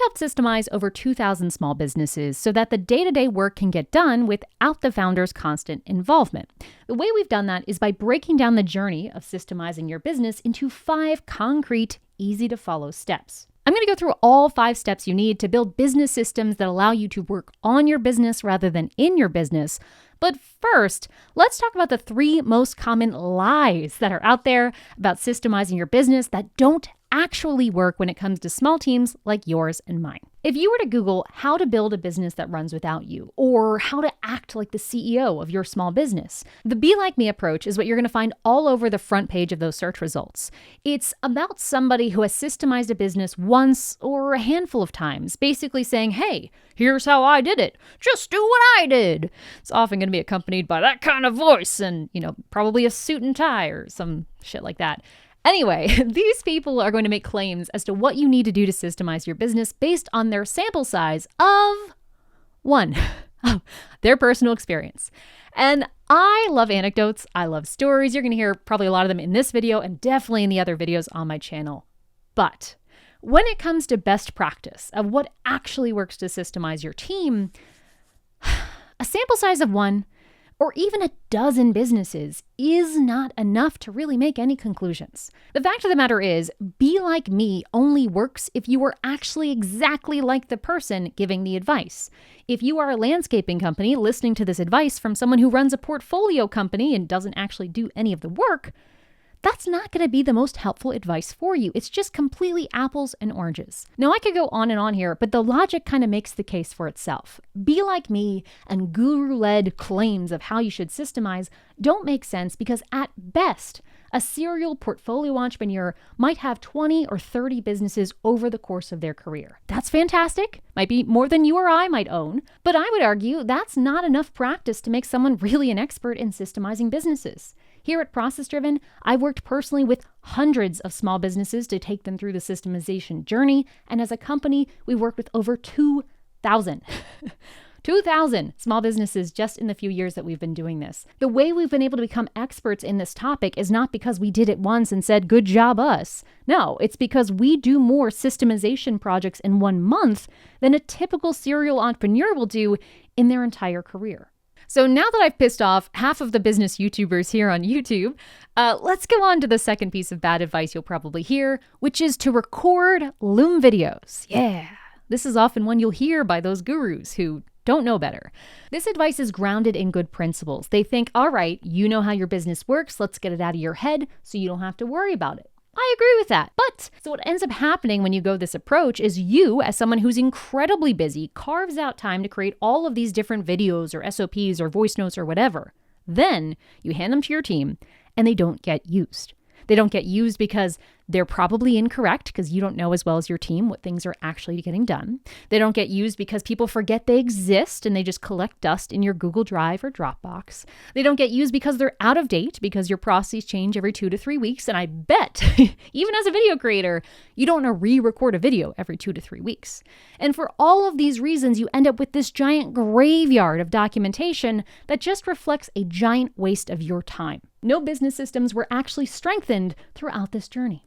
helped systemize over 2,000 small businesses so that the day-to-day work can get done without the founder's constant involvement. The way we've done that is by breaking down the journey of systemizing your business into 5 concrete, easy-to-follow steps. I'm going to go through all 5 steps you need to build business systems that allow you to work on your business rather than in your business. But first, let's talk about the 3 most common lies that are out there about systemizing your business that don't actually work when it comes to small teams like yours and mine. If you were to Google how to build a business that runs without you, or how to act like the CEO of your small business, the Be Like Me approach is what you're going to find all over the front page of those search results. It's about somebody who has systemized a business once or a handful of times, basically saying, hey, here's how I did it. Just do what I did. It's often going to be accompanied by that kind of voice and, probably a suit and tie or some shit like that. Anyway, these people are going to make claims as to what you need to do to systemize your business based on their sample size of 1, their personal experience. And I love anecdotes. I love stories. You're going to hear probably a lot of them in this video and definitely in the other videos on my channel. But when it comes to best practice of what actually works to systemize your team, a sample size of 1 or even a dozen businesses is not enough to really make any conclusions. The fact of the matter is, Be Like Me only works if you are actually exactly like the person giving the advice. If you are a landscaping company listening to this advice from someone who runs a portfolio company and doesn't actually do any of the work, that's not going to be the most helpful advice for you. It's just completely apples and oranges. Now, I could go on and on here, but the logic kind of makes the case for itself. Be Like Me and guru-led claims of how you should systemize don't make sense because at best, a serial portfolio entrepreneur might have 20 or 30 businesses over the course of their career. That's fantastic. Might be more than you or I might own, but I would argue that's not enough practice to make someone really an expert in systemizing businesses. Here at ProcessDriven, I've worked personally with hundreds of small businesses to take them through the systemization journey, and as a company, we work with over 2,000. 2,000 small businesses just in the few years that we've been doing this. The way we've been able to become experts in this topic is not because we did it once and said, good job us. No, it's because we do more systemization projects in 1 month than a typical serial entrepreneur will do in their entire career. So now that I've pissed off half of the business YouTubers here on YouTube, let's go on to the second piece of bad advice you'll probably hear, which is to record Loom videos. Yeah, this is often one you'll hear by those gurus who don't know better. This advice is grounded in good principles. They think, all right, you know how your business works, let's get it out of your head so you don't have to worry about it. I agree with that. But so what ends up happening when you go this approach is you, as someone who's incredibly busy, carves out time to create all of these different videos or SOPs or voice notes or whatever. Then you hand them to your team and they don't get used. They don't get used because they're probably incorrect because you don't know as well as your team what things are actually getting done. They don't get used because people forget they exist and they just collect dust in your Google Drive or Dropbox. They don't get used because they're out of date because your processes change every 2 to 3 weeks. And I bet, even as a video creator, you don't want to re-record a video every 2 to 3 weeks. And for all of these reasons, you end up with this giant graveyard of documentation that just reflects a giant waste of your time. No business systems were actually strengthened throughout this journey.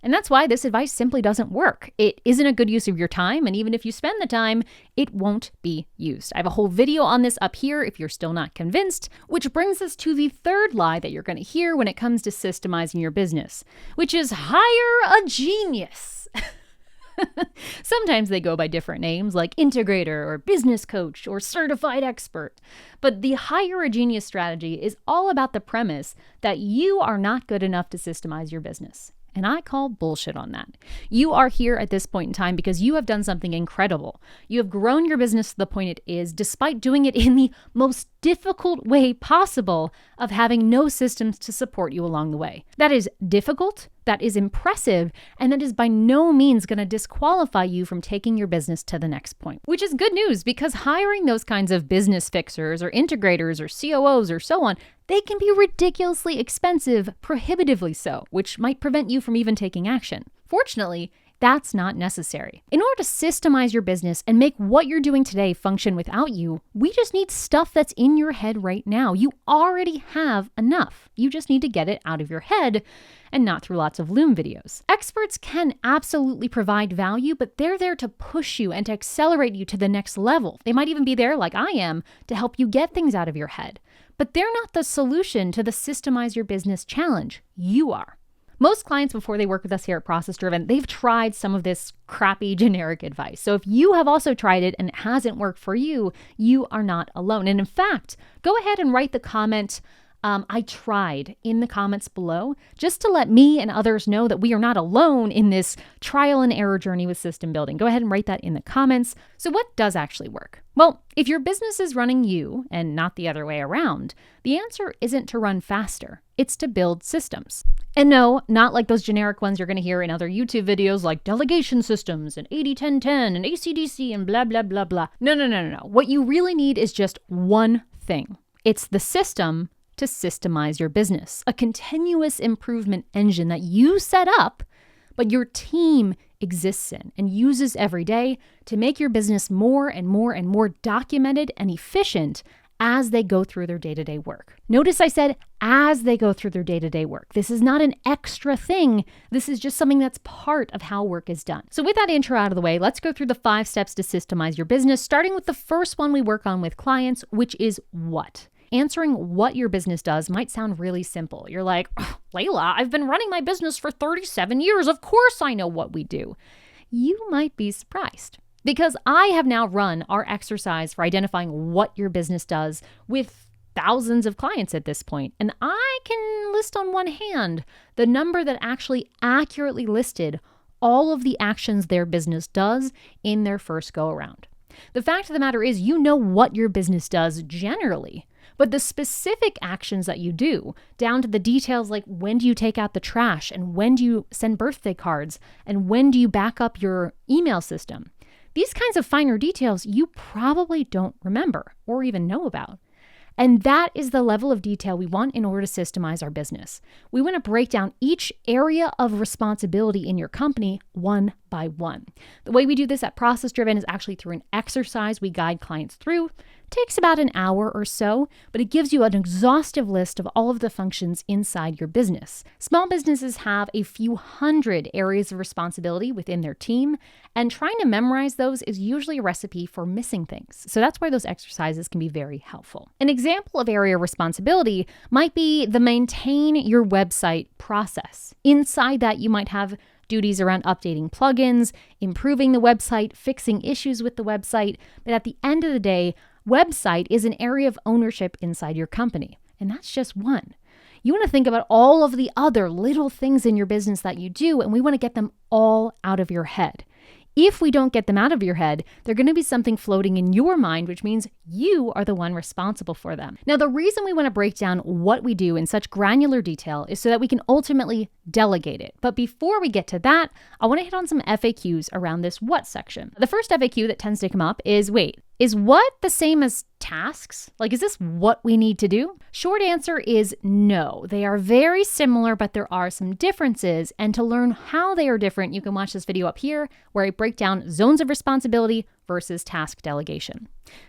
And that's why this advice simply doesn't work. It isn't a good use of your time, and even if you spend the time, it won't be used. I have a whole video on this up here if you're still not convinced, which brings us to the third lie that you're going to hear when it comes to systemizing your business, which is hire a genius. Sometimes they go by different names like integrator or business coach or certified expert. But the hire a genius strategy is all about the premise that you are not good enough to systemize your business. And I call bullshit on that. You are here at this point in time because you have done something incredible. You have grown your business to the point it is, despite doing it in the most difficult way possible of having no systems to support you along the way. That is difficult, that is impressive, and that is by no means going to disqualify you from taking your business to the next point. Which is good news because hiring those kinds of business fixers or integrators or COOs or so on, they can be ridiculously expensive, prohibitively so, which might prevent you from even taking action. Fortunately, That's not necessary. In order to systemize your business and make what you're doing today function without you, we just need stuff that's in your head right now. You already have enough. You just need to get it out of your head and not through lots of Loom videos. Experts can absolutely provide value, but they're there to push you and to accelerate you to the next level. They might even be there, like I am, to help you get things out of your head. But they're not the solution to the Systemize Your Business challenge. You are. Most clients, before they work with us here at ProcessDriven, they've tried some of this crappy generic advice. So if you have also tried it and it hasn't worked for you, you are not alone. And in fact, go ahead and write the comment, I tried, in the comments below, just to let me and others know that we are not alone in this trial and error journey with system building. Go ahead and write that in the comments. So what does actually work? Well, if your business is running you and not the other way around, the answer isn't to run faster. It's to build systems. And no, not like those generic ones you're going to hear in other YouTube videos like delegation systems and 80-10-10 and ACDC and blah, blah, blah, blah. No. What you really need is just one thing. It's the system to systemize your business, a continuous improvement engine that you set up, but your team exists in and uses every day to make your business more and more and more documented and efficient as they go through their day-to-day work. Notice I said as they go through their day-to-day work. This is not an extra thing. This is just something that's part of how work is done. So with that intro out of the way, let's go through the 5 steps to systemize your business, starting with the first one we work on with clients, which is what? Answering what your business does might sound really simple. You're like, oh, Layla, I've been running my business for 37 years. Of course I know what we do. You might be surprised because I have now run our exercise for identifying what your business does with thousands of clients at this point. And I can list on one hand the number that actually accurately listed all of the actions their business does in their first go around. The fact of the matter is, you know what your business does generally. But the specific actions that you do, down to the details like when do you take out the trash and when do you send birthday cards and when do you back up your email system, these kinds of finer details you probably don't remember or even know about. And that is the level of detail we want in order to systemize our business. We want to break down each area of responsibility in your company one by one. The way we do this at ProcessDriven is actually through an exercise we guide clients through. Takes about an hour or so, but it gives you an exhaustive list of all of the functions inside your business. Small businesses have a few hundred areas of responsibility within their team, and trying to memorize those is usually a recipe for missing things. So that's why those exercises can be very helpful. An example of area of responsibility might be the maintain your website process. Inside that, you might have duties around updating plugins, improving the website, fixing issues with the website, but at the end of the day, website is an area of ownership inside your company, and that's just one. You want to think about all of the other little things in your business that you do, and we want to get them all out of your head. If we don't get them out of your head, they're going to be something floating in your mind, which means you are the one responsible for them. Now, the reason we want to break down what we do in such granular detail is so that we can ultimately delegate it. But before we get to that, I want to hit on some FAQs around this what section. The first FAQ that tends to come up is, wait, is what the same as tasks? Like, is this what we need to do? Short answer is no. They are very similar, but there are some differences. And to learn how they are different, you can watch this video up here where I break down zones of responsibility versus task delegation.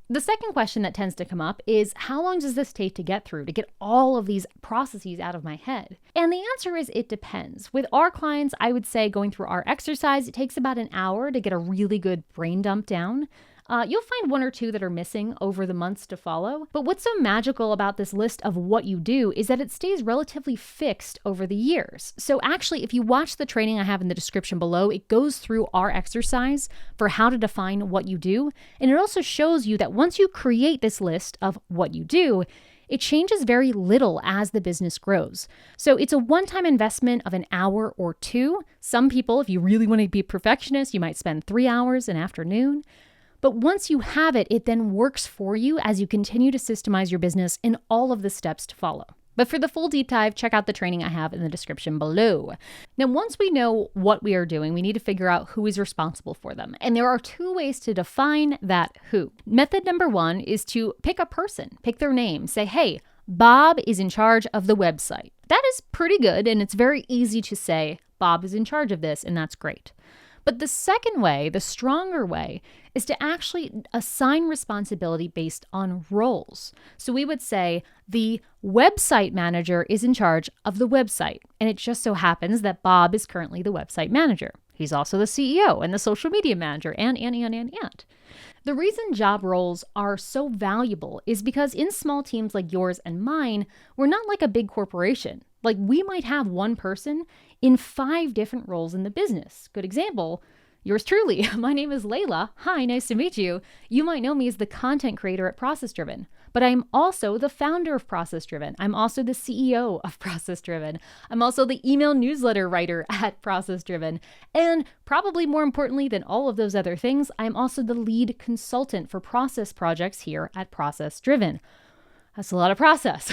The second question that tends to come up is, how long does this take to get through, to get all of these processes out of my head? And the answer is it depends. With our clients, I would say going through our exercise, it takes about an hour to get a really good brain dump down. You'll find 1 or 2 that are missing over the months to follow. But what's so magical about this list of what you do is that it stays relatively fixed over the years. So actually, if you watch the training I have in the description below, it goes through our exercise for how to define what you do. And it also shows you that once you create this list of what you do, it changes very little as the business grows. So it's a one-time investment of an hour or 2. Some people, if you really want to be a perfectionist, you might spend 3 hours an afternoon. But once you have it, it then works for you as you continue to systemize your business in all of the steps to follow. But for the full deep dive, check out the training I have in the description below. Now, once we know what we are doing, we need to figure out who is responsible for them. And there are 2 ways to define that who. Method number 1 is to pick a person, pick their name, say, hey, Bob is in charge of the website. That is pretty good, and it's very easy to say, Bob is in charge of this, and that's great. But the second way, the stronger way, is to actually assign responsibility based on roles. So we would say the website manager is in charge of the website. And it just so happens that Bob is currently the website manager. He's also the CEO and the social media manager and. The reason job roles are so valuable is because in small teams like yours and mine, we're not like a big corporation. Like we might have one person in 5 different roles in the business. Good example, yours truly. My name is Layla. Hi, nice to meet you. You might know me as the content creator at ProcessDriven, but I'm also the founder of ProcessDriven. I'm also the CEO of ProcessDriven. I'm also the email newsletter writer at ProcessDriven. And probably more importantly than all of those other things, I'm also the lead consultant for process projects here at ProcessDriven. That's a lot of process.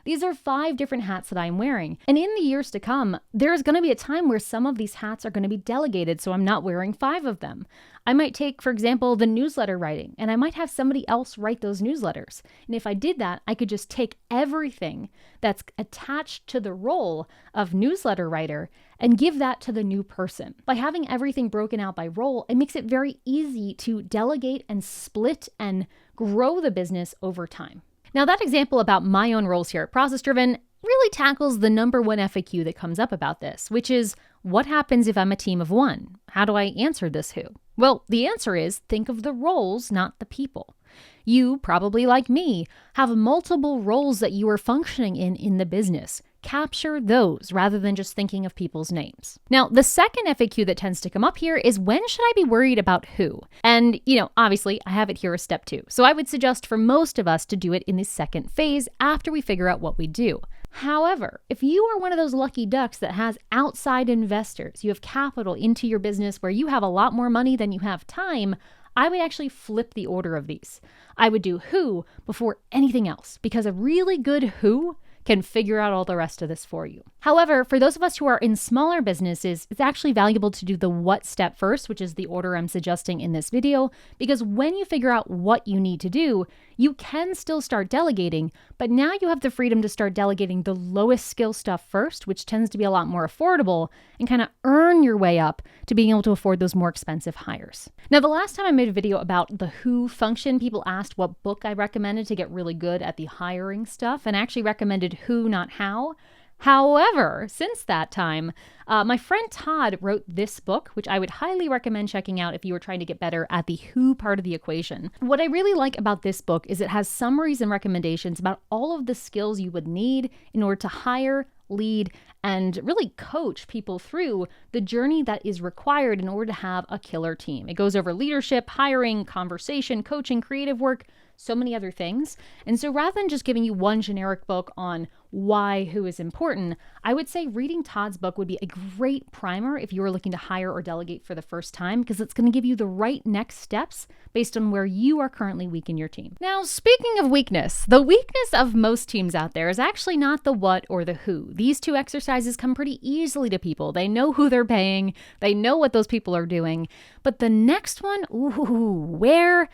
These are 5 different hats that I'm wearing. And in the years to come, there's going to be a time where some of these hats are going to be delegated, so I'm not wearing 5 of them. I might take, for example, the newsletter writing, and I might have somebody else write those newsletters. And if I did that, I could just take everything that's attached to the role of newsletter writer and give that to the new person. By having everything broken out by role, it makes it very easy to delegate and split and grow the business over time. Now, that example about my own roles here at ProcessDriven really tackles the number one FAQ that comes up about this, which is, what happens if I'm a team of 1? How do I answer this who? Well, the answer is think of the roles, not the people. You, probably like me, have multiple roles that you are functioning in the business. Capture those rather than just thinking of people's names. Now, the second FAQ that tends to come up here is, when should I be worried about who? And, obviously I have it here as step 2. So I would suggest for most of us to do it in the second phase after we figure out what we do. However, if you are one of those lucky ducks that has outside investors, you have capital into your business where you have a lot more money than you have time, I would actually flip the order of these. I would do who before anything else, because a really good who can figure out all the rest of this for you. However, for those of us who are in smaller businesses, it's actually valuable to do the what step first, which is the order I'm suggesting in this video, because when you figure out what you need to do, you can still start delegating, but now you have the freedom to start delegating the lowest skill stuff first, which tends to be a lot more affordable, and kind of earn your way up to being able to afford those more expensive hires. Now, the last time I made a video about the who function, people asked what book I recommended to get really good at the hiring stuff, and I actually recommended Who, Not How. However, since that time, my friend Todd wrote this book, which I would highly recommend checking out if you were trying to get better at the who part of the equation. What I really like about this book is it has summaries and recommendations about all of the skills you would need in order to hire, lead, and really coach people through the journey that is required in order to have a killer team. It goes over leadership, hiring, conversation, coaching, creative work, so many other things. And so rather than just giving you one generic book on why who is important, I would say reading Todd's book would be a great primer if you were looking to hire or delegate for the first time, because it's going to give you the right next steps based on where you are currently weak in your team. Now, speaking of weakness, the weakness of most teams out there is actually not the what or the who. These 2 exercises come pretty easily to people. They know who they're paying, they know what those people are doing. But the next one, where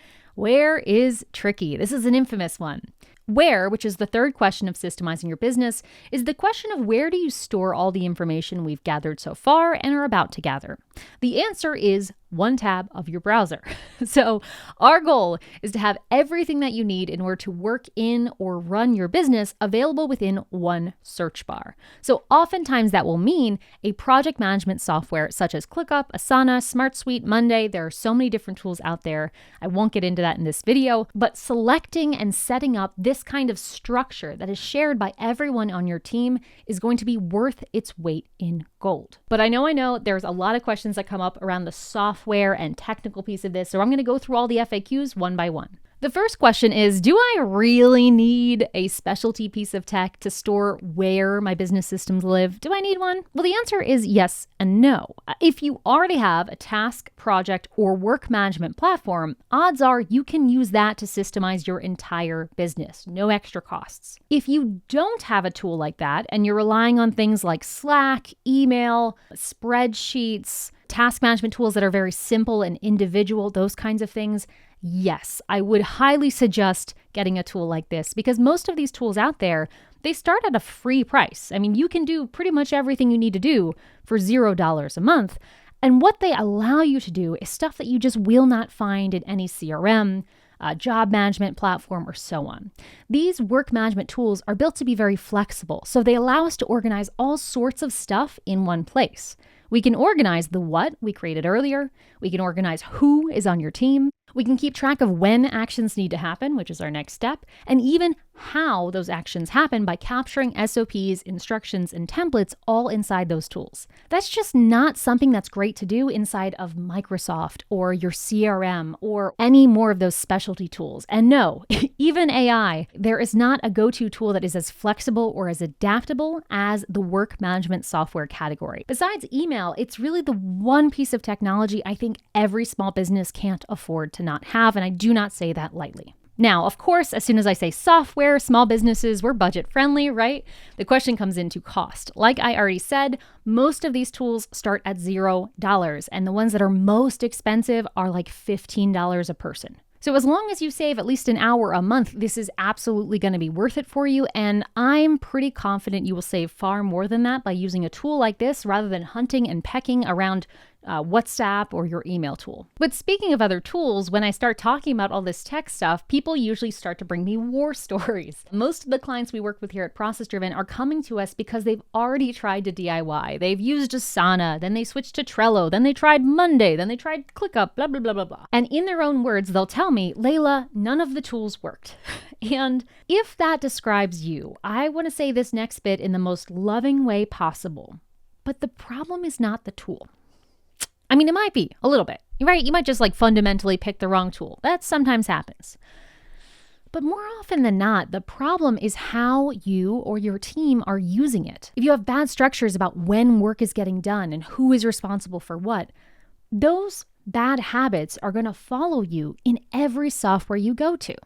is tricky. This is an infamous one. Where, which is the third question of systemizing your business, is the question of where do you store all the information we've gathered so far and are about to gather? The answer is one tab of your browser. So our goal is to have everything that you need in order to work in or run your business available within one search bar. So oftentimes that will mean a project management software such as ClickUp, Asana, SmartSuite, Monday. There are so many different tools out there. I won't get into that in this video, but selecting and setting up this kind of structure that is shared by everyone on your team is going to be worth its weight in gold. But I know there's a lot of questions that come up around the software and technical piece of this, so I'm going to go through all the FAQs one by one. The first question is, do I really need a specialty piece of tech to store where my business systems live? Do I need one? Well, the answer is yes and no. If you already have a task, project, or work management platform, odds are you can use that to systemize your entire business, no extra costs. If you don't have a tool like that and you're relying on things like Slack, email, spreadsheets, task management tools that are very simple and individual, those kinds of things, yes, I would highly suggest getting a tool like this, because most of these tools out there, they start at a free price. I mean, you can do pretty much everything you need to do for $0 a month. And what they allow you to do is stuff that you just will not find in any CRM, job management platform, or so on. These work management tools are built to be very flexible, so they allow us to organize all sorts of stuff in one place. We can organize the what we created earlier. We can organize who is on your team. We can keep track of when actions need to happen, which is our next step, and even how those actions happen by capturing SOPs, instructions, and templates all inside those tools. That's just not something that's great to do inside of Microsoft or your CRM or any more of those specialty tools. And no, even AI, there is not a go-to tool that is as flexible or as adaptable as the work management software category. Besides email, it's really the one piece of technology I think every small business can't afford to not have, and I do not say that lightly. Now, of course, as soon as I say software, small businesses, we're budget friendly, right? The question comes into cost. Like I already said, most of these tools start at $0, and the ones that are most expensive are like $15 a person. So as long as you save at least an hour a month, this is absolutely going to be worth it for you. And I'm pretty confident you will save far more than that by using a tool like this rather than hunting and pecking around WhatsApp or your email tool. But speaking of other tools, when I start talking about all this tech stuff, people usually start to bring me war stories. Most of the clients we work with here at ProcessDriven are coming to us because they've already tried to DIY. They've used Asana, then they switched to Trello, then they tried Monday, then they tried ClickUp, blah, blah, blah, blah, blah. And in their own words, they'll tell me, Layla, none of the tools worked. And if that describes you, I want to say this next bit in the most loving way possible. But the problem is not the tool. I mean, it might be a little bit, right? You might just fundamentally pick the wrong tool. That sometimes happens. But more often than not, the problem is how you or your team are using it. If you have bad structures about when work is getting done and who is responsible for what, those bad habits are going to follow you in every software you go to.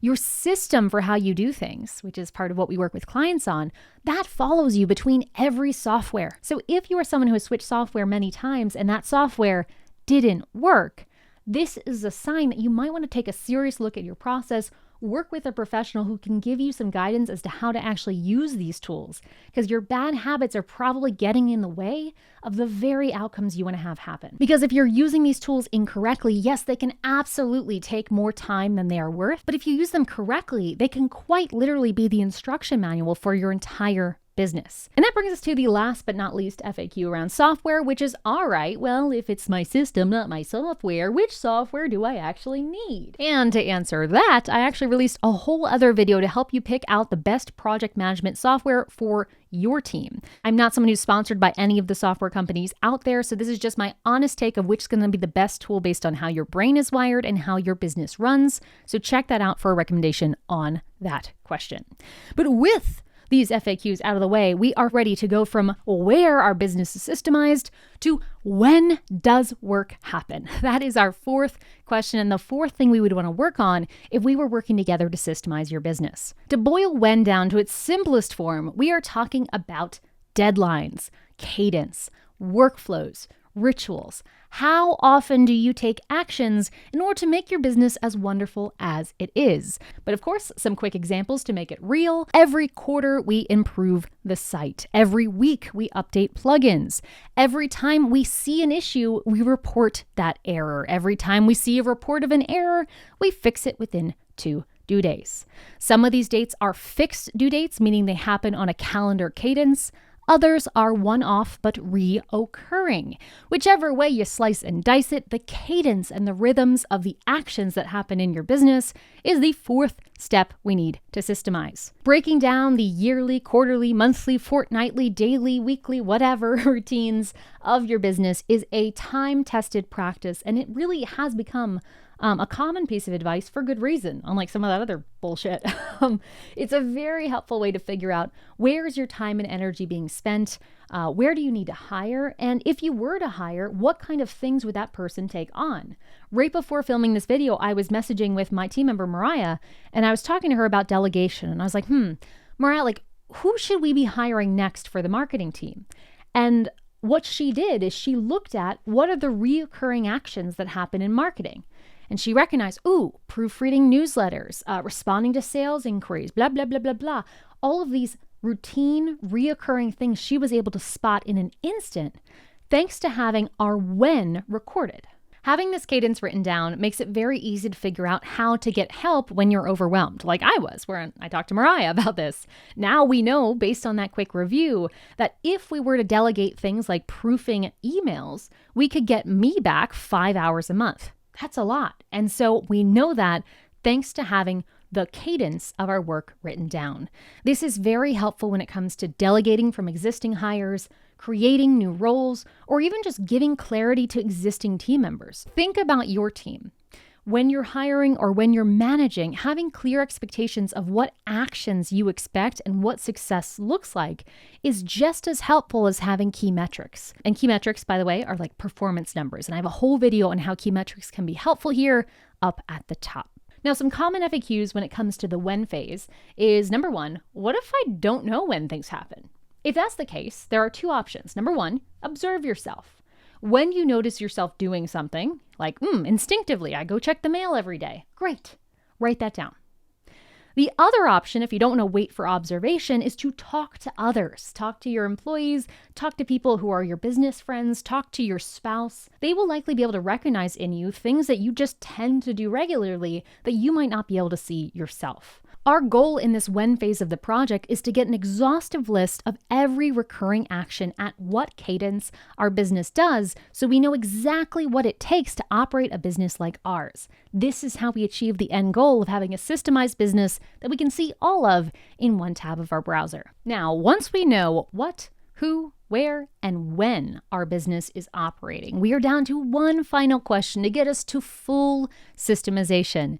Your system for how you do things, which is part of what we work with clients on, that follows you between every software. So if you are someone who has switched software many times and that software didn't work, this is a sign that you might want to take a serious look at your process, work with a professional who can give you some guidance as to how to actually use these tools, because your bad habits are probably getting in the way of the very outcomes you want to have happen. Because if you're using these tools incorrectly, yes, they can absolutely take more time than they are worth, but if you use them correctly, they can quite literally be the instruction manual for your entire business. And that brings us to the last but not least FAQ around software, which is, all right, well, if it's my system, not my software, which software do I actually need? And to answer that, I actually released a whole other video to help you pick out the best project management software for your team. I'm not someone who's sponsored by any of the software companies out there, so this is just my honest take of which is going to be the best tool based on how your brain is wired and how your business runs. So check that out for a recommendation on that question. But with these FAQs out of the way, we are ready to go from where our business is systemized to when does work happen? That is our fourth question and the fourth thing we would want to work on if we were working together to systemize your business. To boil when down to its simplest form, we are talking about deadlines, cadence, workflows, rituals. How often do you take actions in order to make your business as wonderful as it is? But of course, some quick examples to make it real. Every quarter, we improve the site. Every week, we update plugins. Every time we see an issue, we report that error. Every time we see a report of an error, we fix it within 2 due days. Some of these dates are fixed due dates, meaning they happen on a calendar cadence. Others are one-off but reoccurring. Whichever way you slice and dice it, the cadence and the rhythms of the actions that happen in your business is the fourth step we need to systemize. Breaking down the yearly, quarterly, monthly, fortnightly, daily, weekly, whatever routines of your business is a time-tested practice, and it really has become a common piece of advice for good reason, unlike some of that other bullshit. It's a very helpful way to figure out where is your time and energy being spent, where do you need to hire, and if you were to hire, what kind of things would that person take on? Right before filming this video, I was messaging with my team member, Mariah, and I was talking to her about delegation, and I was like, Mariah, who should we be hiring next for the marketing team? And what she did is she looked at what are the reoccurring actions that happen in marketing. And she recognized, proofreading newsletters, responding to sales inquiries, blah, blah, blah, blah, blah. All of these routine, reoccurring things she was able to spot in an instant thanks to having our when recorded. Having this cadence written down makes it very easy to figure out how to get help when you're overwhelmed, like I was, where I talked to Mariah about this. Now we know, based on that quick review, that if we were to delegate things like proofing emails, we could get me back 5 hours a month. That's a lot. And so we know that thanks to having the cadence of our work written down. This is very helpful when it comes to delegating from existing hires, creating new roles, or even just giving clarity to existing team members. Think about your team. When you're hiring or when you're managing, having clear expectations of what actions you expect and what success looks like is just as helpful as having key metrics. And key metrics, by the way, are like performance numbers. And I have a whole video on how key metrics can be helpful here up at the top. Now, some common FAQs when it comes to the when phase is, number one, what if I don't know when things happen? If that's the case, there are two options. Number one, observe yourself. When you notice yourself doing something, like instinctively, I go check the mail every day. Great. Write that down. The other option, if you don't want to wait for observation, is to talk to others. Talk to your employees, talk to people who are your business friends, talk to your spouse. They will likely be able to recognize in you things that you just tend to do regularly that you might not be able to see yourself. Our goal in this when phase of the project is to get an exhaustive list of every recurring action at what cadence our business does so we know exactly what it takes to operate a business like ours. This is how we achieve the end goal of having a systemized business that we can see all of in one tab of our browser. Now, once we know what, who, where, and when our business is operating, we are down to one final question to get us to full systemization,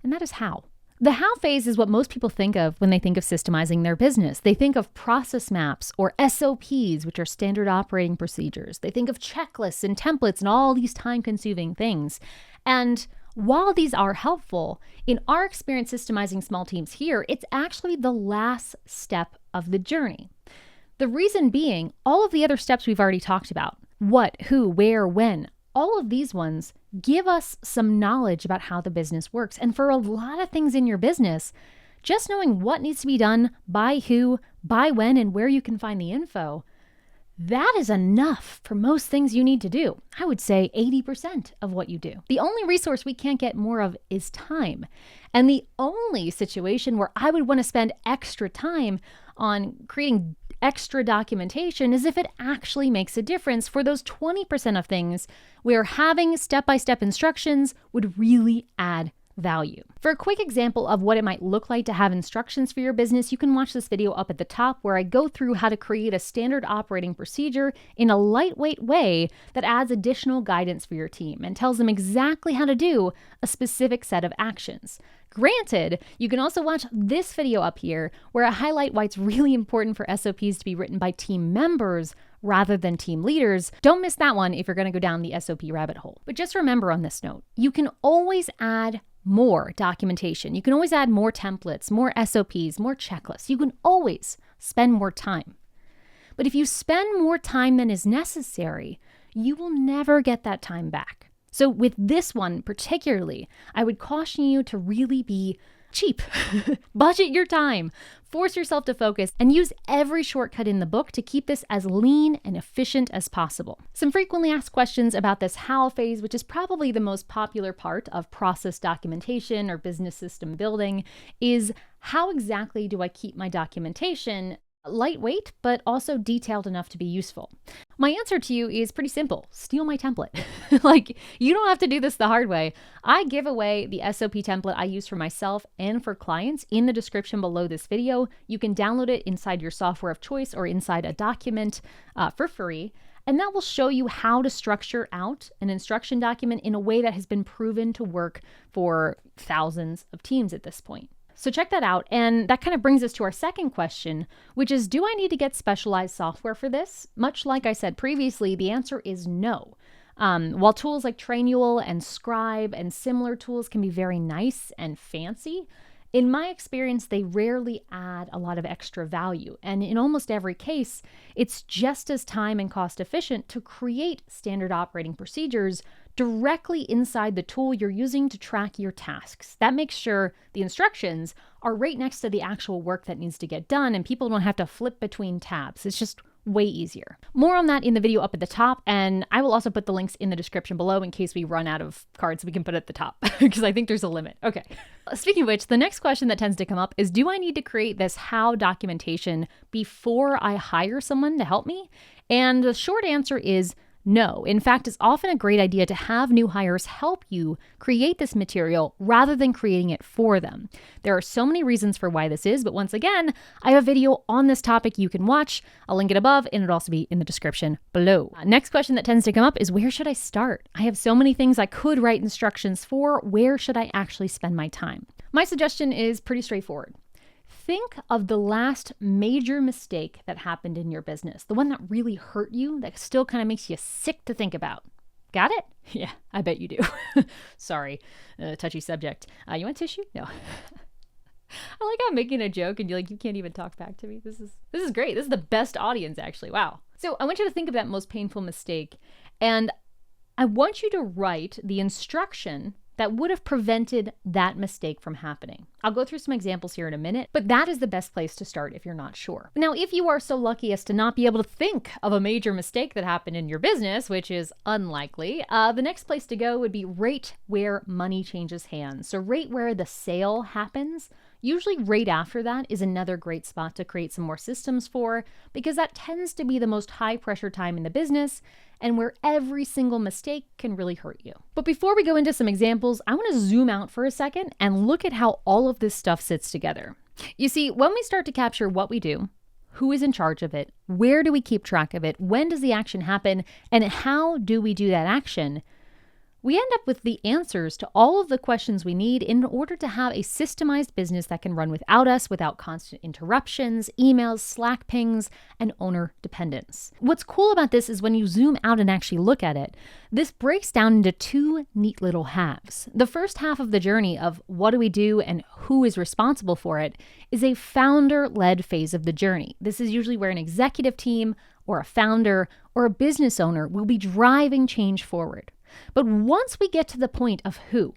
and that is how. The how phase is what most people think of when they think of systemizing their business. They think of process maps or SOPs, which are standard operating procedures. They think of checklists and templates and all these time-consuming things. And while these are helpful, in our experience systemizing small teams here, it's actually the last step of the journey. The reason being, all of the other steps we've already talked about, what, who, where, when, all of these ones give us some knowledge about how the business works. And for a lot of things in your business, just knowing what needs to be done, by who, by when, and where you can find the info, that is enough for most things you need to do. I would say 80% of what you do. The only resource we can't get more of is time. And the only situation where I would want to spend extra time on creating extra documentation is if it actually makes a difference for those 20% of things where having step-by-step instructions would really add value. For a quick example of what it might look like to have instructions for your business, you can watch this video up at the top where I go through how to create a standard operating procedure in a lightweight way that adds additional guidance for your team and tells them exactly how to do a specific set of actions. Granted, you can also watch this video up here where I highlight why it's really important for SOPs to be written by team members rather than team leaders. Don't miss that one if you're going to go down the SOP rabbit hole. But just remember on this note, you can always add more documentation. You can always add more templates, more SOPs, more checklists. You can always spend more time. But if you spend more time than is necessary, you will never get that time back. So with this one particularly, I would caution you to really be cheap. Budget your time, force yourself to focus, and use every shortcut in the book to keep this as lean and efficient as possible. Some frequently asked questions about this how phase, which is probably the most popular part of process documentation or business system building, is how exactly do I keep my documentation lightweight, but also detailed enough to be useful? My answer to you is pretty simple. Steal my template. Like, you don't have to do this the hard way. I give away the SOP template I use for myself and for clients in the description below this video. You can download it inside your software of choice or inside a document for free. And that will show you how to structure out an instruction document in a way that has been proven to work for thousands of teams at this point. So check that out. And that kind of brings us to our second question, which is, do I need to get specialized software for this? Much like I said previously, the answer is no. While tools like Trainual and Scribe and similar tools can be very nice and fancy, in my experience, they rarely add a lot of extra value. And in almost every case, it's just as time and cost efficient to create standard operating procedures directly inside the tool you're using to track your tasks. That makes sure the instructions are right next to the actual work that needs to get done and people don't have to flip between tabs. It's just way easier. More on that in the video up at the top, and I will also put the links in the description below in case we run out of cards we can put at the top, because I think there's a limit. Okay. Speaking of which, the next question that tends to come up is, do I need to create this how documentation before I hire someone to help me? And the short answer is no. In fact, it's often a great idea to have new hires help you create this material rather than creating it for them. There are so many reasons for why this is, but once again, I have a video on this topic you can watch. I'll link it above, and it'll also be in the description below. Next question that tends to come up is, where should I start? I have so many things I could write instructions for. Where should I actually spend my time? My suggestion is pretty straightforward. Think of the last major mistake that happened in your business, the one that really hurt you, that still kind of makes you sick to think about. Got it? Yeah, I bet you do. Sorry, touchy subject. You want tissue? No. I like how I'm making a joke and you can't even talk back to me. This is great. This is the best audience, actually. Wow. So I want you to think of that most painful mistake, and I want you to write the instruction that would have prevented that mistake from happening. I'll go through some examples here in a minute, but that is the best place to start if you're not sure. Now, if you are so lucky as to not be able to think of a major mistake that happened in your business, which is unlikely, the next place to go would be right where money changes hands. So right where the sale happens. Usually right after that is another great spot to create some more systems for, because that tends to be the most high pressure time in the business and where every single mistake can really hurt you. But before we go into some examples, I want to zoom out for a second and look at how all of this stuff sits together. You see, when we start to capture what we do, who is in charge of it, where do we keep track of it, when does the action happen, and how do we do that action, we end up with the answers to all of the questions we need in order to have a systemized business that can run without us, without constant interruptions, emails, Slack pings, and owner dependence. What's cool about this is when you zoom out and actually look at it, this breaks down into two neat little halves. The first half of the journey of what do we do and who is responsible for it is a founder-led phase of the journey. This is usually where an executive team or a founder or a business owner will be driving change forward. But once we get to the point of who,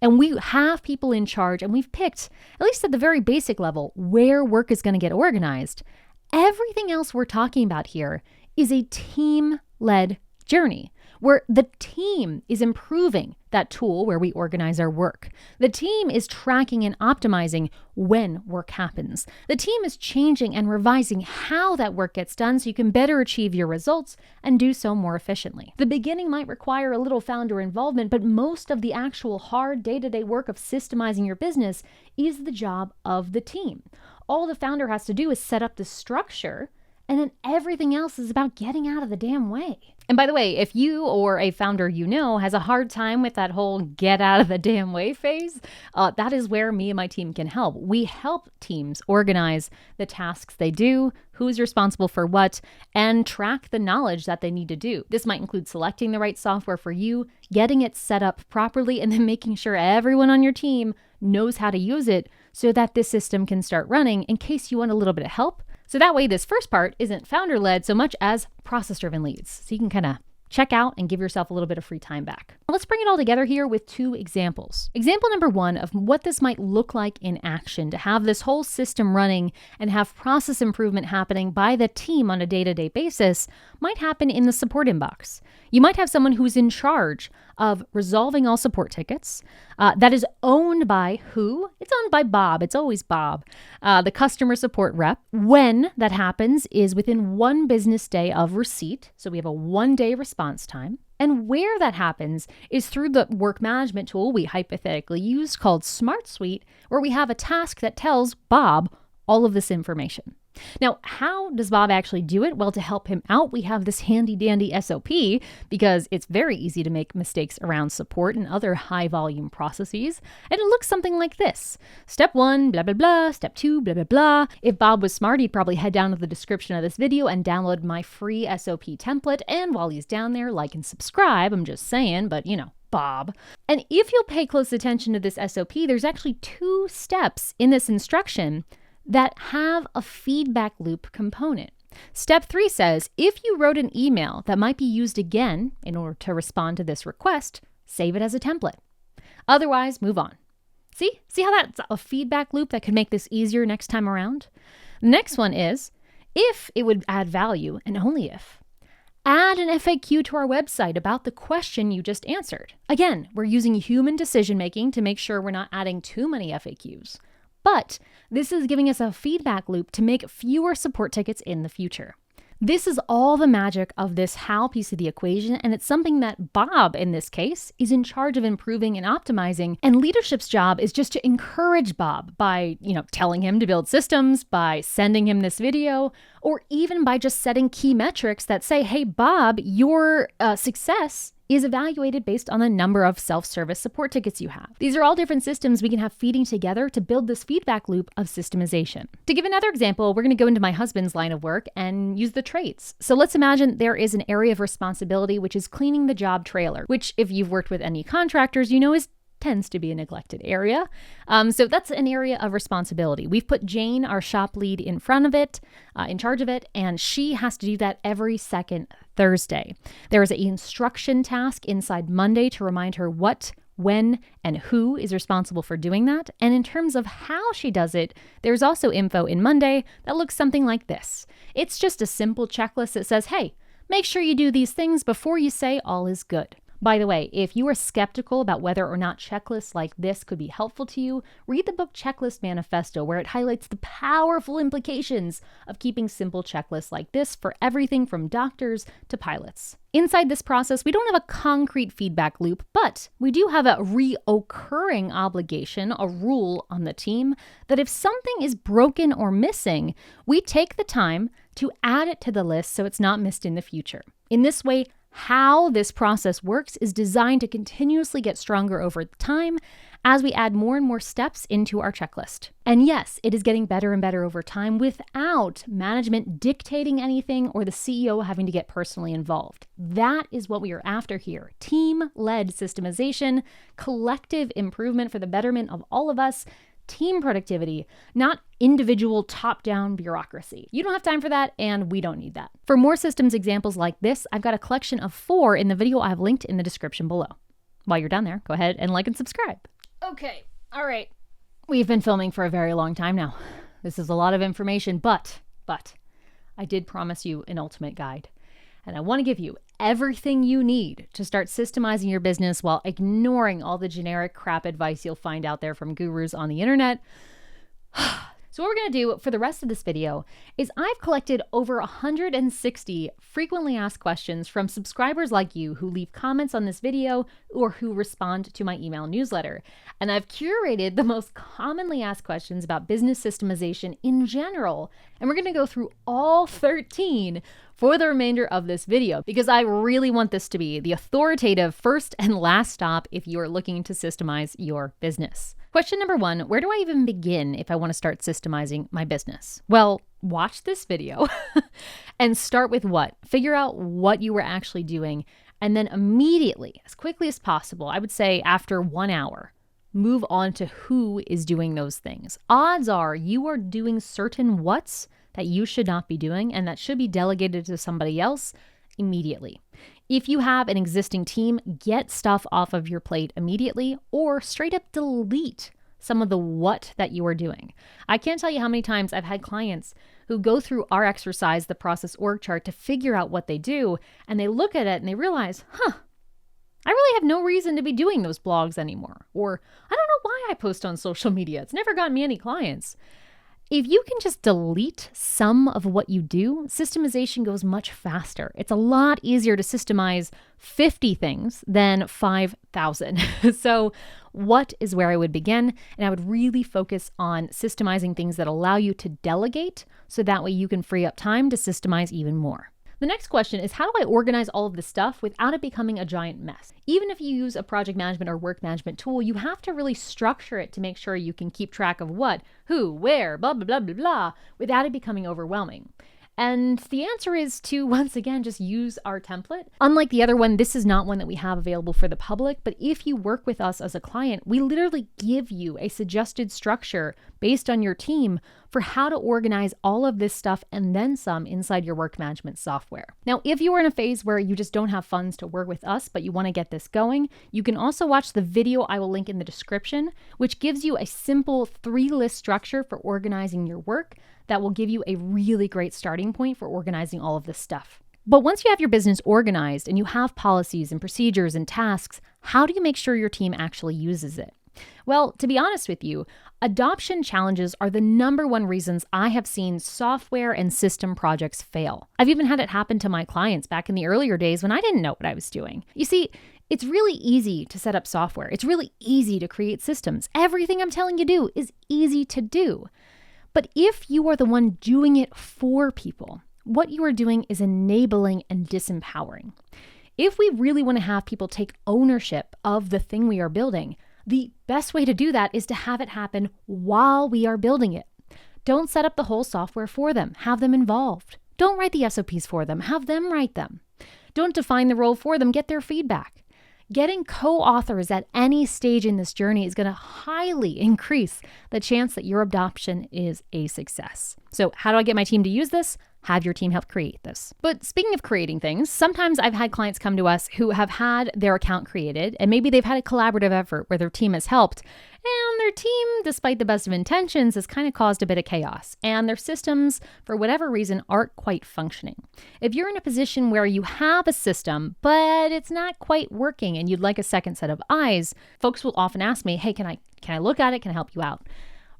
and we have people in charge, and we've picked, at least at the very basic level, where work is going to get organized, everything else we're talking about here is a team-led journey where the team is improving that tool where we organize our work. The team is tracking and optimizing when work happens. The team is changing and revising how that work gets done so you can better achieve your results and do so more efficiently. The beginning might require a little founder involvement, but most of the actual hard day-to-day work of systemizing your business is the job of the team. All the founder has to do is set up the structure, and then everything else is about getting out of the damn way. And by the way, if you or a founder you know has a hard time with that whole get out of the damn way phase, that is where me and my team can help. We help teams organize the tasks they do, who's responsible for what, and track the knowledge that they need to do. This might include selecting the right software for you, getting it set up properly, and then making sure everyone on your team knows how to use it so that this system can start running in case you want a little bit of help. So that way, this first part isn't founder-led so much as process-driven leads. So you can kind of check out and give yourself a little bit of free time back. Let's bring it all together here with two examples. Example number one of what this might look like in action to have this whole system running and have process improvement happening by the team on a day-to-day basis might happen in the support inbox. You might have someone who's in charge of resolving all support tickets. That is owned by who? It's owned by Bob. It's always Bob, the customer support rep. When that happens is within one business day of receipt. So we have a 1-day response time. And where that happens is through the work management tool we hypothetically use called Smart Suite, where we have a task that tells Bob all of this information. Now, how does Bob actually do it? Well, to help him out, we have this handy dandy SOP because it's very easy to make mistakes around support and other high volume processes. And it looks something like this. Step 1, blah, blah, blah. Step 2, blah, blah, blah. If Bob was smart, he'd probably head down to the description of this video and download my free SOP template. And while he's down there, like and subscribe. I'm just saying, but you know, Bob. And if you'll pay close attention to this SOP, there's actually 2 steps in this instruction that have a feedback loop component. Step 3 says, if you wrote an email that might be used again in order to respond to this request, save it as a template. Otherwise, move on. See how that's a feedback loop that could make this easier next time around? The next one is, If it would add value, and only if, add an FAQ to our website about the question you just answered. Again, we're using human decision making to make sure we're not adding too many FAQs. But this is giving us a feedback loop to make fewer support tickets in the future. This is all the magic of this how piece of the equation, and it's something that Bob, in this case, is in charge of improving and optimizing, and leadership's job is just to encourage Bob by, telling him to build systems, by sending him this video, or even by just setting key metrics that say, hey, Bob, your success is evaluated based on the number of self-service support tickets you have. These are all different systems we can have feeding together to build this feedback loop of systemization. To give another example, we're going to go into my husband's line of work and use the trades. So let's imagine there is an area of responsibility which is cleaning the job trailer, which if you've worked with any contractors, tends to be a neglected area. So that's an area of responsibility. We've put Jane, our shop lead, in front of it, in charge of it, and she has to do that every second Thursday. There is an instruction task inside Monday to remind her what, when, and who is responsible for doing that. And in terms of how she does it, there's also info in Monday that looks something like this. It's just a simple checklist that says, hey, make sure you do these things before you say all is good. By the way, if you are skeptical about whether or not checklists like this could be helpful to you, read the book Checklist Manifesto, where it highlights the powerful implications of keeping simple checklists like this for everything from doctors to pilots. Inside this process, we don't have a concrete feedback loop, but we do have a reoccurring obligation, a rule on the team, that if something is broken or missing, we take the time to add it to the list so it's not missed in the future. In this way, how this process works is designed to continuously get stronger over time as we add more and more steps into our checklist. And yes, it is getting better and better over time without management dictating anything or the CEO having to get personally involved. That is what we are after here. Team-led systemization, collective improvement for the betterment of all of us, team productivity, not individual top-down bureaucracy. You don't have time for that, and we don't need that. For more systems examples like this, I've got a collection of 4 in the video I've linked in the description below. While you're down there, go ahead and like and subscribe. Okay, all right. We've been filming for a very long time now. This is a lot of information, but I did promise you an ultimate guide. And I want to give you everything you need to start systemizing your business while ignoring all the generic crap advice you'll find out there from gurus on the internet. So what we're going to do for the rest of this video is I've collected over 160 frequently asked questions from subscribers like you who leave comments on this video or who respond to my email newsletter. And I've curated the most commonly asked questions about business systemization in general. And we're going to go through all 13 for the remainder of this video because I really want this to be the authoritative first and last stop if you are looking to systemize your business. Question number 1, where do I even begin if I want to start systemizing my business? Well, watch this video and start with what? Figure out what you were actually doing, and then immediately, as quickly as possible, I would say after 1 hour, move on to who is doing those things. Odds are you are doing certain what's that you should not be doing and that should be delegated to somebody else immediately. If you have an existing team, get stuff off of your plate immediately or straight up delete some of the what that you are doing. I can't tell you how many times I've had clients who go through our exercise, the process org chart, to figure out what they do, and they look at it and they realize, I really have no reason to be doing those blogs anymore. Or I don't know why I post on social media. It's never gotten me any clients. If you can just delete some of what you do, systemization goes much faster. It's a lot easier to systemize 50 things than 5,000. So what is where I would begin? And I would really focus on systemizing things that allow you to delegate so that way you can free up time to systemize even more. The next question is, how do I organize all of this stuff without it becoming a giant mess? Even if you use a project management or work management tool, you have to really structure it to make sure you can keep track of what, who, where, blah, blah, blah, blah, blah, without it becoming overwhelming. And the answer is to, once again, just use our template. Unlike the other one, this is not one that we have available for the public, but if you work with us as a client, we literally give you a suggested structure based on your team for how to organize all of this stuff and then some inside your work management software. Now, if you are in a phase where you just don't have funds to work with us, but you want to get this going, you can also watch the video I will link in the description, which gives you a simple 3-list structure for organizing your work that will give you a really great starting point for organizing all of this stuff. But once you have your business organized and you have policies and procedures and tasks, how do you make sure your team actually uses it? Well, to be honest with you, adoption challenges are the number one reasons I have seen software and system projects fail. I've even had it happen to my clients back in the earlier days when I didn't know what I was doing. You see, it's really easy to set up software. It's really easy to create systems. Everything I'm telling you to do is easy to do. But if you are the one doing it for people, what you are doing is enabling and disempowering. If we really want to have people take ownership of the thing we are building, the best way to do that is to have it happen while we are building it. Don't set up the whole software for them. Have them involved. Don't write the SOPs for them. Have them write them. Don't define the role for them. Get their feedback. Getting co-authors at any stage in this journey is going to highly increase the chance that your adoption is a success. So how do I get my team to use this? Have your team help create this. But speaking of creating things, sometimes I've had clients come to us who have had their account created, and maybe they've had a collaborative effort where their team has helped, and their team, despite the best of intentions, has kind of caused a bit of chaos, and their systems, for whatever reason, aren't quite functioning. If you're in a position where you have a system, but it's not quite working and you'd like a second set of eyes, folks will often ask me, hey, can I look at it? Can I help you out?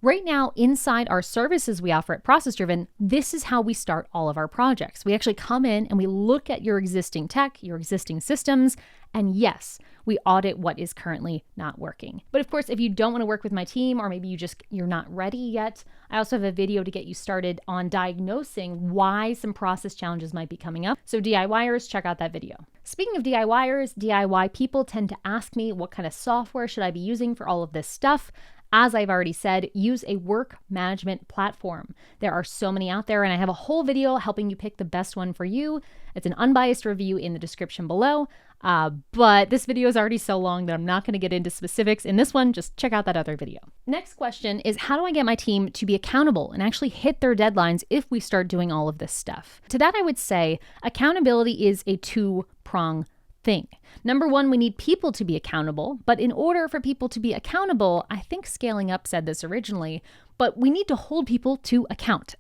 Right now, inside our services we offer at ProcessDriven, this is how we start all of our projects. We actually come in and we look at your existing tech, your existing systems, and yes, we audit what is currently not working. But of course, if you don't want to work with my team, or maybe you're not ready yet, I also have a video to get you started on diagnosing why some process challenges might be coming up. So DIYers, check out that video. Speaking of DIYers, DIY people tend to ask me, what kind of software should I be using for all of this stuff? As I've already said, use a work management platform. There are so many out there, and I have a whole video helping you pick the best one for you. It's an unbiased review in the description below, but this video is already so long that I'm not going to get into specifics in this one. Just check out that other video. Next question is, how do I get my team to be accountable and actually hit their deadlines if we start doing all of this stuff? To that, I would say accountability is a two-pronged thing. Number one, we need people to be accountable, but in order for people to be accountable, I think Scaling Up said this originally, but we need to hold people to account.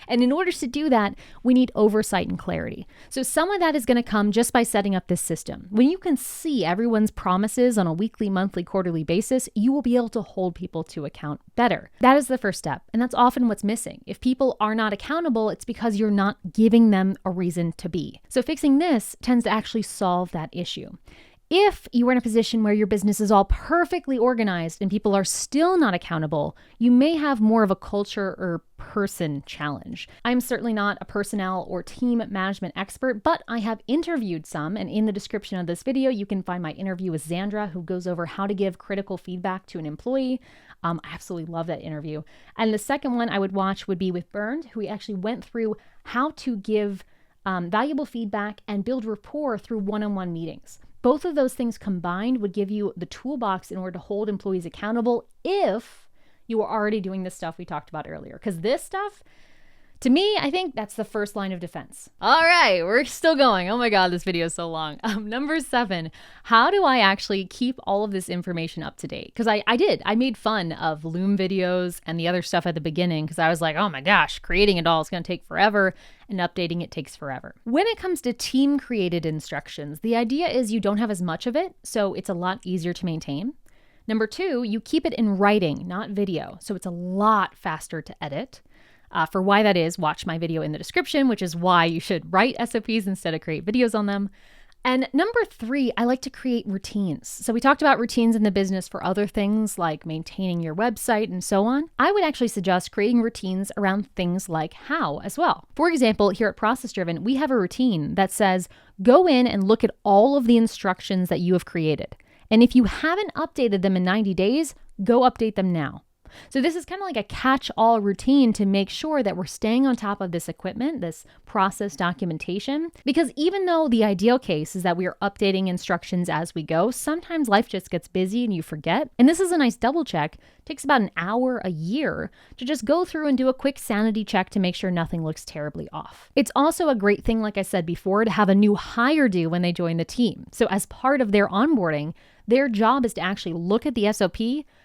And in order to do that, we need oversight and clarity. So some of that is going to come just by setting up this system. When you can see everyone's promises on a weekly, monthly, quarterly basis, you will be able to hold people to account better. That is the first step, and that's often what's missing. If people are not accountable, it's because you're not giving them a reason to be. So fixing this tends to actually solve that issue. If you are in a position where your business is all perfectly organized and people are still not accountable, you may have more of a culture or person challenge. I'm certainly not a personnel or team management expert, but I have interviewed some, and in the description of this video, you can find my interview with Xandra, who goes over how to give critical feedback to an employee. I absolutely love that interview. And the second one I would watch would be with Bernd, who actually went through how to give valuable feedback and build rapport through one-on-one meetings. Both of those things combined would give you the toolbox in order to hold employees accountable if you are already doing the stuff we talked about earlier. Because this stuff, to me, I think that's the first line of defense. All right, we're still going. Oh my God, this video is so long. Number 7, how do I actually keep all of this information up to date? Because I made fun of Loom videos and the other stuff at the beginning because I was like, oh my gosh, creating it all is going to take forever and updating it takes forever. When it comes to team created instructions, the idea is you don't have as much of it, so it's a lot easier to maintain. Number 2, you keep it in writing, not video, so it's a lot faster to edit. For why that is, watch my video in the description, which is why you should write SOPs instead of create videos on them. And number 3, I like to create routines. So we talked about routines in the business for other things like maintaining your website and so on. I would actually suggest creating routines around things like how as well. For example, here at ProcessDriven, we have a routine that says, go in and look at all of the instructions that you have created. And if you haven't updated them in 90 days, go update them now. So this is kind of like a catch-all routine to make sure that we're staying on top of this equipment, this process documentation, because even though the ideal case is that we are updating instructions as we go, sometimes life just gets busy and you forget. And this is a nice double check. It takes about an hour a year to just go through and do a quick sanity check to make sure nothing looks terribly off. It's also a great thing, like I said before, to have a new hire do when they join the team. So as part of their onboarding, Their job is to actually look at the SOP,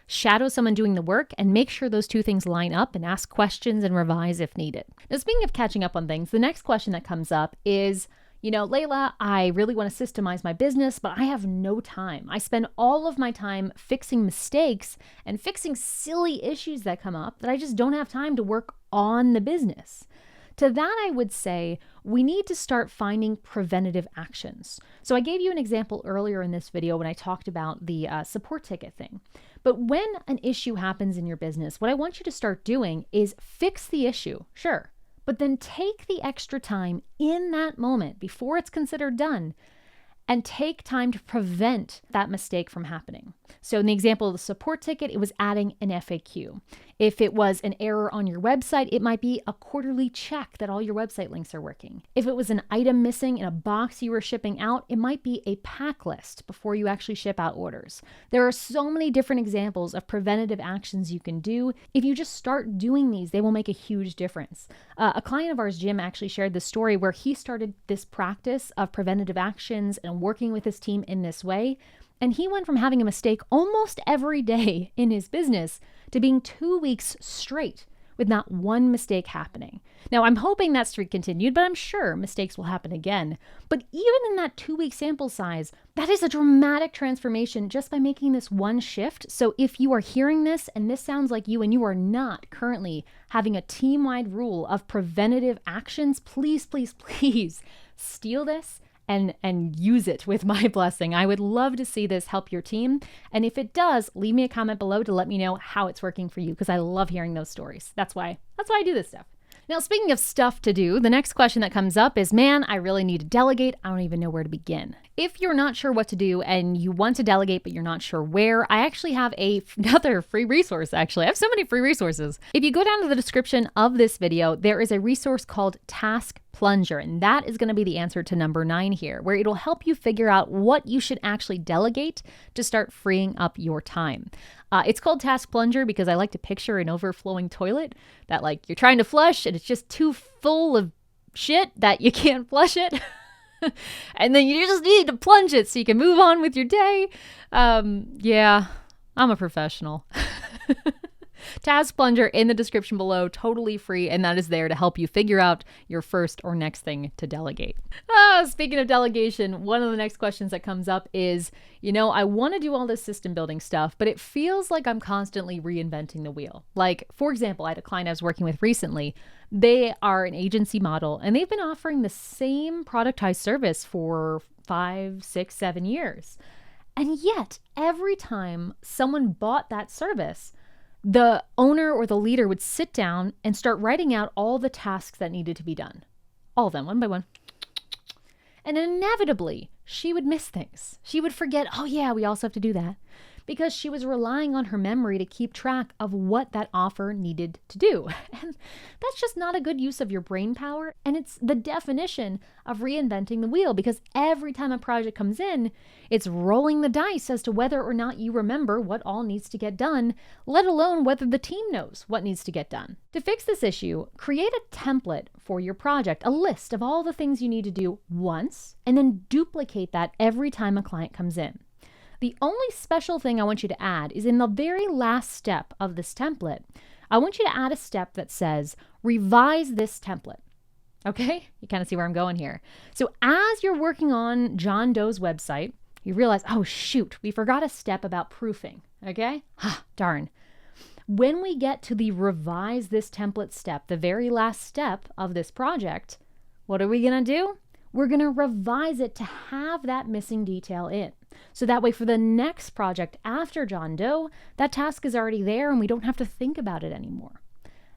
shadow someone doing the work, and make sure those two things line up and ask questions and revise if needed. Now, speaking of catching up on things, the next question that comes up is, Layla, I really want to systemize my business, but I have no time. I spend all of my time fixing mistakes and fixing silly issues that come up that I just don't have time to work on the business. To that, I would say we need to start finding preventative actions. So I gave you an example earlier in this video when I talked about the support ticket thing. But when an issue happens in your business, what I want you to start doing is fix the issue, sure, but then take the extra time in that moment before it's considered done and take time to prevent that mistake from happening. So in the example of the support ticket, it was adding an FAQ. If it was an error on your website, it might be a quarterly check that all your website links are working. If it was an item missing in a box you were shipping out, it might be a pack list before you actually ship out orders. There are so many different examples of preventative actions you can do. If you just start doing these, they will make a huge difference. A client of ours, Jim, actually shared the story where he started this practice of preventative actions and working with his team in this way. And he went from having a mistake almost every day in his business to being 2 weeks straight with not one mistake happening. Now, I'm hoping that streak continued, but I'm sure mistakes will happen again. But even in that 2-week sample size, that is a dramatic transformation just by making this one shift. So if you are hearing this and this sounds like you and you are not currently having a team-wide rule of preventative actions, please, please, please steal this and use it with my blessing. I would love to see this help your team. And if it does, leave me a comment below to let me know how it's working for you, because I love hearing those stories. That's why I do this stuff. Now, speaking of stuff to do, the next question that comes up is, man, I really need to delegate. I don't even know where to begin. If you're not sure what to do and you want to delegate, but you're not sure where, I actually have another free resource, actually. I have so many free resources. If you go down to the description of this video, there is a resource called Task Plunger, and that is going to be the answer to number 9 here, where it'll help you figure out what you should actually delegate to start freeing up your time. It's called Task Plunger because I like to picture an overflowing toilet that you're trying to flush and it's just too full of shit that you can't flush it. And then you just need to plunge it so you can move on with your day. Yeah, I'm a professional. Task Plunger in the description below, totally free, and that is there to help you figure out your first or next thing to delegate. Speaking of delegation, one of the next questions that comes up is, I want to do all this system building stuff, but it feels like I'm constantly reinventing the wheel. For example, I had a client I was working with recently. They are an agency model, and they've been offering the same productized service for 5, 6, 7 years. And yet, every time someone bought that service, the owner or the leader would sit down and start writing out all the tasks that needed to be done. All of them, one by one. And inevitably, she would miss things. She would forget, oh yeah, we also have to do that. Because she was relying on her memory to keep track of what that offer needed to do. And that's just not a good use of your brain power. And it's the definition of reinventing the wheel, because every time a project comes in, it's rolling the dice as to whether or not you remember what all needs to get done, let alone whether the team knows what needs to get done. To fix this issue, create a template for your project, a list of all the things you need to do once, and then duplicate that every time a client comes in. The only special thing I want you to add is in the very last step of this template, I want you to add a step that says, revise this template. Okay? You kind of see where I'm going here. So as you're working on John Doe's website, you realize, oh shoot, we forgot a step about proofing. Okay? Darn. When we get to the revise this template step, the very last step of this project, what are we going to do? We're going to revise it to have that missing detail in. So that way for the next project after John Doe, that task is already there and we don't have to think about it anymore.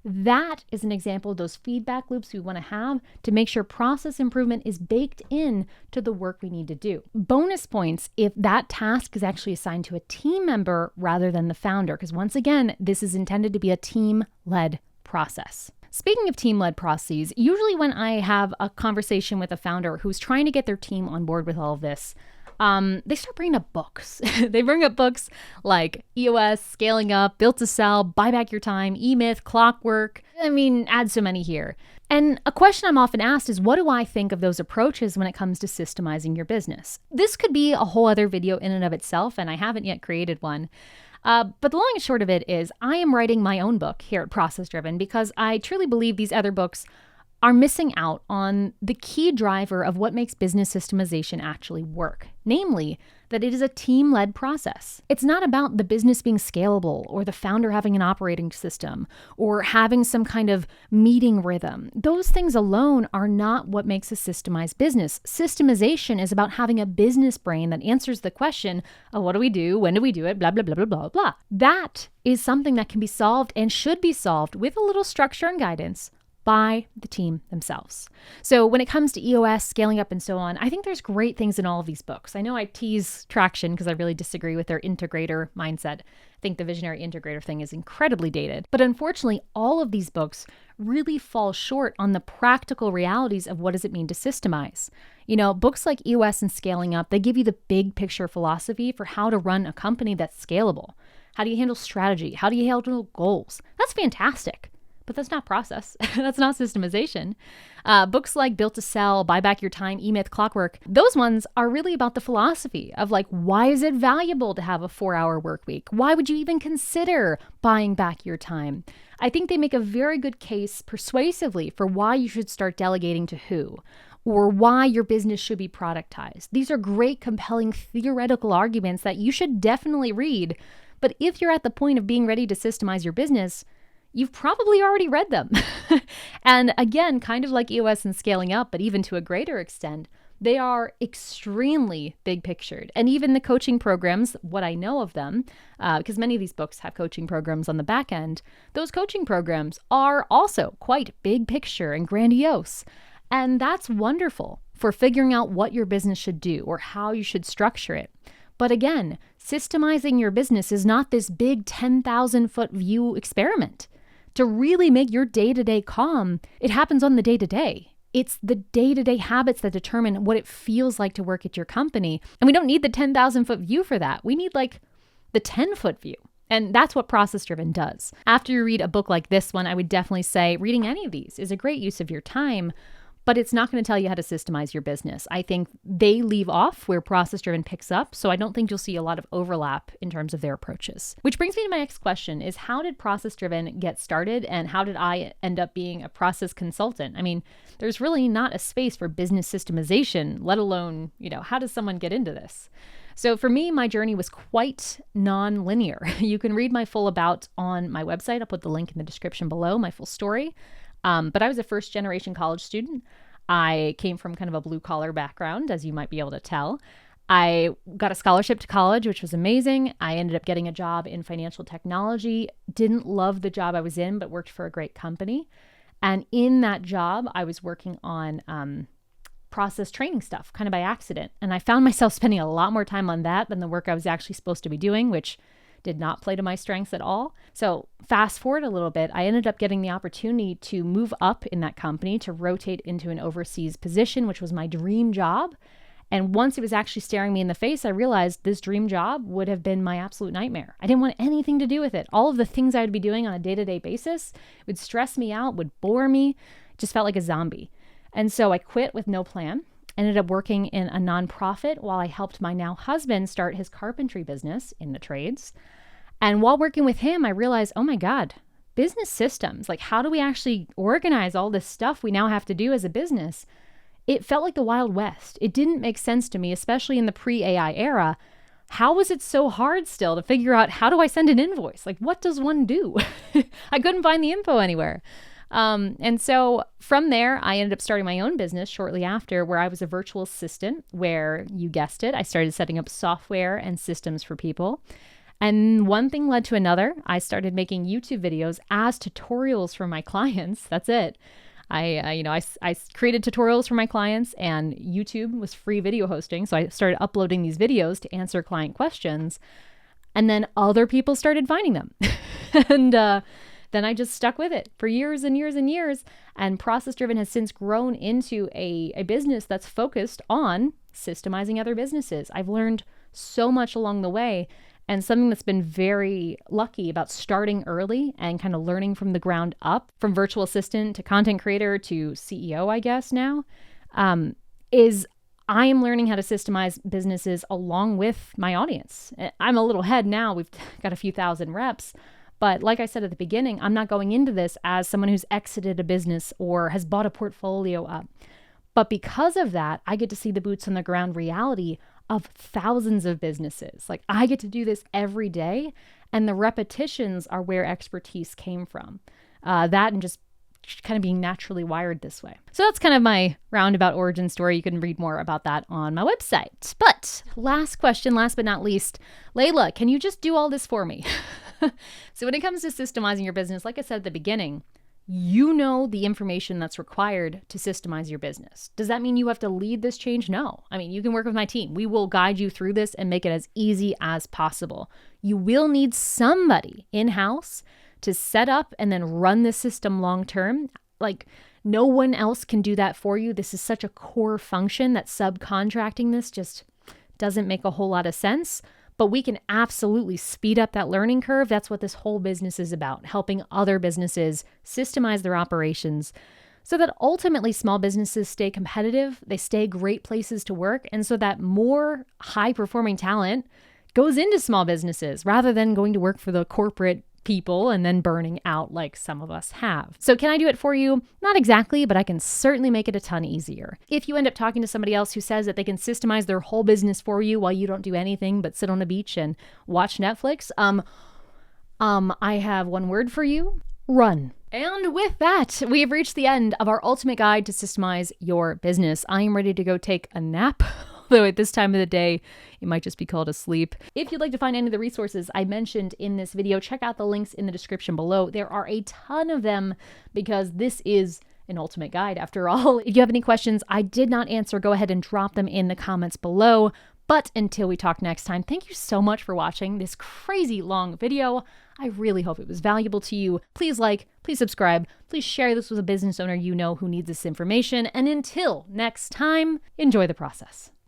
That is an example of those feedback loops we want to have to make sure process improvement is baked in to the work we need to do. Bonus points if that task is actually assigned to a team member rather than the founder, because once again, this is intended to be a team-led process. Speaking of team-led processes, usually when I have a conversation with a founder who's trying to get their team on board with all of this, they start bringing up books. They bring up books like EOS, Scaling Up, Built to Sell, Buy Back Your Time, E-Myth, Clockwork. I mean, add so many here. And a question I'm often asked is, what do I think of those approaches when it comes to systemizing your business? This could be a whole other video in and of itself, and I haven't yet created one. But the long and short of it is I am writing my own book here at ProcessDriven because I truly believe these other books are missing out on the key driver of what makes business systemization actually work, namely that it is a team-led process. It's not about the business being scalable or the founder having an operating system or having some kind of meeting rhythm. Those things alone are not what makes a systemized business. Systemization is about having a business brain that answers the question of what do we do, when do we do it, blah, blah, blah, blah, blah, blah. That is something that can be solved and should be solved with a little structure and guidance by the team themselves. So when it comes to EOS, Scaling Up, and so on, I think there's great things in all of these books. I know I tease Traction because I really disagree with their integrator mindset. I think the visionary integrator thing is incredibly dated. But unfortunately, all of these books really fall short on the practical realities of what does it mean to systemize. You know, books like EOS and Scaling Up, they give you the big picture philosophy for how to run a company that's scalable. How do you handle strategy? How do you handle goals? That's fantastic. But that's not process. That's not systemization. Books like Built to Sell, Buy Back Your Time, E-Myth, Clockwork, those ones are really about the philosophy of like, why is it valuable to have a 4-hour work week? Why would you even consider buying back your time? I think they make a very good case persuasively for why you should start delegating to who, or why your business should be productized. These are great, compelling theoretical arguments that you should definitely read. But if you're at the point of being ready to systemize your business, you've probably already read them. And again, kind of like EOS and Scaling Up, but even to a greater extent, they are extremely big pictured. And even the coaching programs, what I know of them, because many of these books have coaching programs on the back end, those coaching programs are also quite big picture and grandiose. And that's wonderful for figuring out what your business should do or how you should structure it. But again, systemizing your business is not this big 10,000-foot view experiment. To really make your day-to-day calm, it happens on the day-to-day. It's the day-to-day habits that determine what it feels like to work at your company. And we don't need the 10,000-foot view for that. We need like the 10-foot view. And that's what ProcessDriven does. After you read a book like this one, I would definitely say reading any of these is a great use of your time, but it's not going to tell you how to systemize your business. I think they leave off where ProcessDriven picks up, so I don't think you'll see a lot of overlap in terms of their approaches. Which brings me to my next question is, how did ProcessDriven get started and how did I end up being a process consultant? I mean, there's really not a space for business systemization, let alone, how does someone get into this? So for me, my journey was quite non-linear. You can read my full about on my website. I'll put the link in the description below, my full story. But I was a first-generation college student. I came from kind of a blue-collar background, as you might be able to tell. I got a scholarship to college, which was amazing. I ended up getting a job in financial technology. Didn't love the job I was in, but worked for a great company. And in that job, I was working on process training stuff, kind of by accident. And I found myself spending a lot more time on that than the work I was actually supposed to be doing, which did not play to my strengths at all. So fast forward a little bit, I ended up getting the opportunity to move up in that company to rotate into an overseas position, which was my dream job. And once it was actually staring me in the face, I realized this dream job would have been my absolute nightmare. I didn't want anything to do with it. All of the things I would be doing on a day-to-day basis would stress me out, would bore me, just felt like a zombie. And so I quit with no plan. Ended up working in a nonprofit while I helped my now husband start his carpentry business in the trades. And while working with him, I realized, oh my God, business systems, like how do we actually organize all this stuff we now have to do as a business? It felt like the Wild West. It didn't make sense to me, especially in the pre-AI era. How was it so hard still to figure out how do I send an invoice? Like what does one do? I couldn't find the info anywhere. And so from there, I ended up starting my own business shortly after where I was a virtual assistant where, you guessed it, I started setting up software and systems for people. And one thing led to another. I started making YouTube videos as tutorials for my clients. That's it. I created tutorials for my clients and YouTube was free video hosting. So I started uploading these videos to answer client questions. And then other people started finding them. And then I just stuck with it for years and years and years. And ProcessDriven has since grown into a business that's focused on systemizing other businesses. I've learned so much along the way, and something that's been very lucky about starting early and kind of learning from the ground up, from virtual assistant to content creator to CEO, I guess now, is I am learning how to systemize businesses along with my audience. I'm a little ahead now. We've got a few thousand reps. But like I said at the beginning, I'm not going into this as someone who's exited a business or has bought a portfolio up. But because of that, I get to see the boots on the ground reality of thousands of businesses. Like, I get to do this every day, and the repetitions are where expertise came from. That and just kind of being naturally wired this way. So that's kind of my roundabout origin story. You can read more about that on my website. But last question, last but not least, Layla, can you just do all this for me? So when it comes to systemizing your business, like I said at the beginning, you know the information that's required to systemize your business. Does that mean you have to lead this change? No. I mean, you can work with my team. We will guide you through this and make it as easy as possible. You will need somebody in-house to set up and then run the system long-term. Like, no one else can do that for you. This is such a core function that subcontracting this just doesn't make a whole lot of sense. But we can absolutely speed up that learning curve. That's what this whole business is about, helping other businesses systemize their operations so that ultimately small businesses stay competitive, they stay great places to work, and so that more high-performing talent goes into small businesses rather than going to work for the corporate people and then burning out like some of us have. So can I do it for you? Not exactly, but I can certainly make it a ton easier. If you end up talking to somebody else who says that they can systemize their whole business for you while you don't do anything but sit on a beach and watch Netflix, I have one word for you: run. And with that, we have reached the end of our ultimate guide to systemize your business. I am ready to go take a nap. Though at this time of the day, it might just be called a sleep. If you'd like to find any of the resources I mentioned in this video, check out the links in the description below. There are a ton of them because this is an ultimate guide after all. If you have any questions I did not answer, go ahead and drop them in the comments below. But until we talk next time, thank you so much for watching this crazy long video. I really hope it was valuable to you. Please like, please subscribe, please share this with a business owner you know who needs this information. And until next time, enjoy the process.